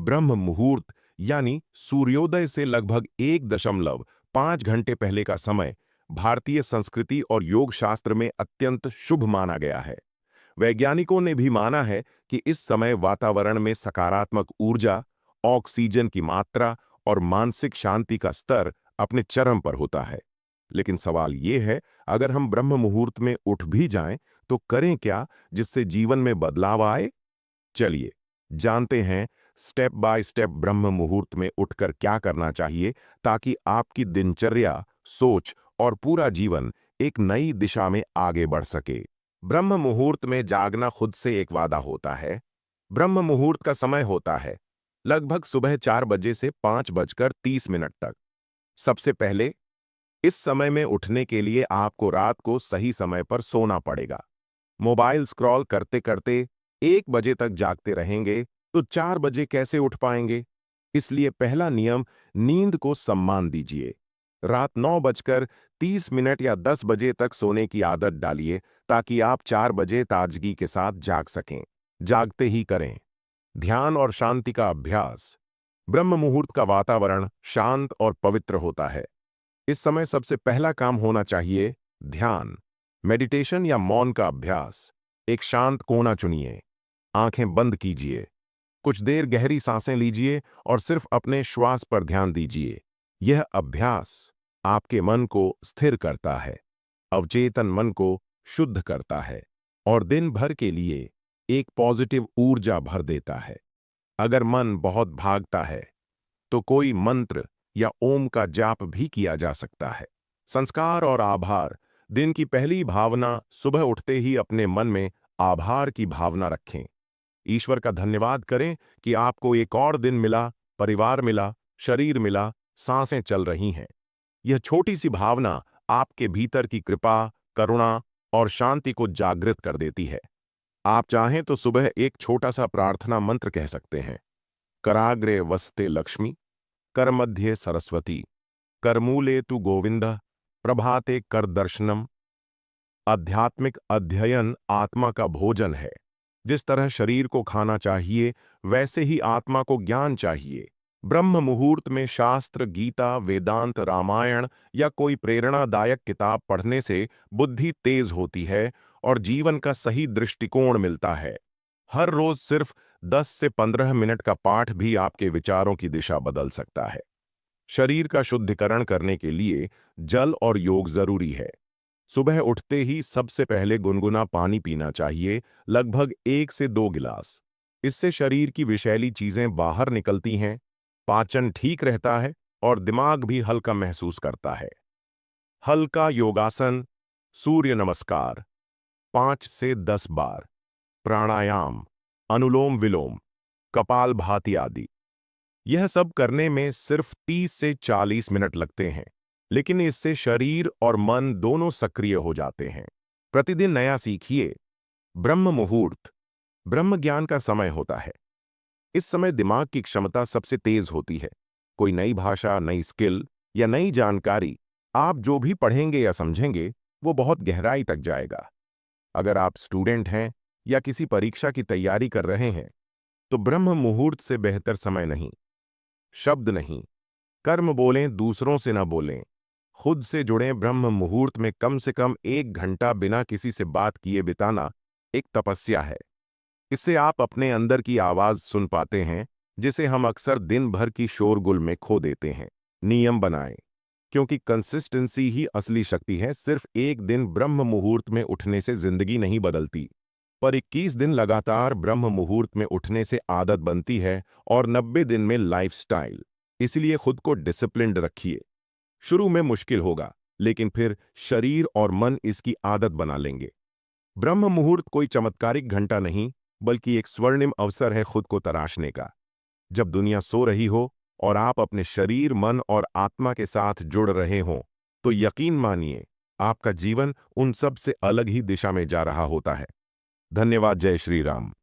ब्रह्म मुहूर्त यानी सूर्योदय से लगभग 1.5 घंटे पहले का समय भारतीय संस्कृति और योग शास्त्र में अत्यंत शुभ माना गया है। वैज्ञानिकों ने भी माना है कि इस समय वातावरण में सकारात्मक ऊर्जा, ऑक्सीजन की मात्रा और मानसिक शांति का स्तर अपने चरम पर होता है। लेकिन सवाल ये है, अगर हम ब्रह्म मुहूर्त में उठ भी जाएं, तो करें क्या जिससे जीवन में बदलाव आए? चलिए जानते हैं स्टेप बाय स्टेप ब्रह्म मुहूर्त में उठकर क्या करना चाहिए ताकि आपकी दिनचर्या, सोच और पूरा जीवन एक नई दिशा में आगे बढ़ सके। ब्रह्म मुहूर्त में जागना खुद से एक वादा होता है। ब्रह्म मुहूर्त का समय होता है लगभग सुबह 4 बजे से 5:30 तक। सबसे पहले इस समय में उठने के लिए आपको रात को सही समय पर सोना पड़ेगा। मोबाइल स्क्रॉल करते करते 1 बजे तक जागते रहेंगे तो 4 बजे कैसे उठ पाएंगे? इसलिए पहला नियम, नींद को सम्मान दीजिए। रात 9:30 या 10 बजे तक सोने की आदत डालिए ताकि आप 4 बजे ताजगी के साथ जाग सकें। जागते ही करें ध्यान और शांति का अभ्यास। ब्रह्म मुहूर्त का वातावरण शांत और पवित्र होता है। इस समय सबसे पहला काम होना चाहिए ध्यान, मेडिटेशन या मौन का अभ्यास। एक शांत कोना चुनिए, आंखें बंद कीजिए, कुछ देर गहरी सांसें लीजिए और सिर्फ अपने श्वास पर ध्यान दीजिए। यह अभ्यास आपके मन को स्थिर करता है, अवचेतन मन को शुद्ध करता है और दिन भर के लिए एक पॉजिटिव ऊर्जा भर देता है। अगर मन बहुत भागता है तो कोई मंत्र या ओम का जाप भी किया जा सकता है। संस्कार और आभार। दिन की पहली भावना, सुबह उठते ही अपने मन में आभार की भावना रखें। ईश्वर का धन्यवाद करें कि आपको एक और दिन मिला, परिवार मिला, शरीर मिला, सांसें चल रही हैं। यह छोटी सी भावना आपके भीतर की कृपा, करुणा और शांति को जागृत कर देती है। आप चाहें तो सुबह एक छोटा सा प्रार्थना मंत्र कह सकते हैं। कराग्रे वस्ते लक्ष्मी, करमध्ये सरस्वती, करमूले तु गोविंद, प्रभाते कर दर्शनम। आध्यात्मिक अध्ययन आत्मा का भोजन है। जिस तरह शरीर को खाना चाहिए, वैसे ही आत्मा को ज्ञान चाहिए। ब्रह्म मुहूर्त में शास्त्र, गीता, वेदांत, रामायण या कोई प्रेरणादायक किताब पढ़ने से बुद्धि तेज होती है और जीवन का सही दृष्टिकोण मिलता है। हर रोज सिर्फ 10 से 15 मिनट का पाठ भी आपके विचारों की दिशा बदल सकता है। शरीर का शुद्धिकरण करने के लिए जल और योग जरूरी है। सुबह उठते ही सबसे पहले गुनगुना पानी पीना चाहिए, लगभग 1 से 2 गिलास। इससे शरीर की विषैली चीजें बाहर निकलती हैं, पाचन ठीक रहता है और दिमाग भी हल्का महसूस करता है। हल्का योगासन, सूर्य नमस्कार 5 से 10 बार, प्राणायाम, अनुलोम विलोम, कपालभाति आदि। यह सब करने में सिर्फ 30 से 40 मिनट लगते हैं, लेकिन इससे शरीर और मन दोनों सक्रिय हो जाते हैं। प्रतिदिन नया सीखिए। ब्रह्म मुहूर्त ब्रह्म ज्ञान का समय होता है। इस समय दिमाग की क्षमता सबसे तेज होती है। कोई नई भाषा, नई स्किल या नई जानकारी आप जो भी पढ़ेंगे या समझेंगे, वो बहुत गहराई तक जाएगा। अगर आप स्टूडेंट हैं या किसी परीक्षा की तैयारी कर रहे हैं, तो ब्रह्म मुहूर्त से बेहतर समय नहीं। शब्द नहीं, कर्म बोलें, दूसरों से ना बोलें, खुद से जुड़ें। ब्रह्म मुहूर्त में कम से कम 1 घंटा बिना किसी से बात किए बिताना एक तपस्या है। इससे आप अपने अंदर की आवाज सुन पाते हैं, जिसे हम अक्सर दिन भर की शोरगुल में खो देते हैं। नियम बनाएं, क्योंकि कंसिस्टेंसी ही असली शक्ति है। सिर्फ एक दिन ब्रह्म मुहूर्त में उठने से जिंदगी नहीं बदलती, पर 21 दिन लगातार ब्रह्म मुहूर्त में उठने से आदत बनती है और 90 दिन में लाइफस्टाइल। इसलिए खुद को डिसिप्लिन्ड रखिए। शुरू में मुश्किल होगा, लेकिन फिर शरीर और मन इसकी आदत बना लेंगे। ब्रह्म मुहूर्त कोई चमत्कारिक घंटा नहीं, बल्कि एक स्वर्णिम अवसर है खुद को तराशने का। जब दुनिया सो रही हो और आप अपने शरीर, मन और आत्मा के साथ जुड़ रहे हों, तो यकीन मानिए आपका जीवन उन सब से अलग ही दिशा में जा रहा होता है। धन्यवाद। जय श्री राम।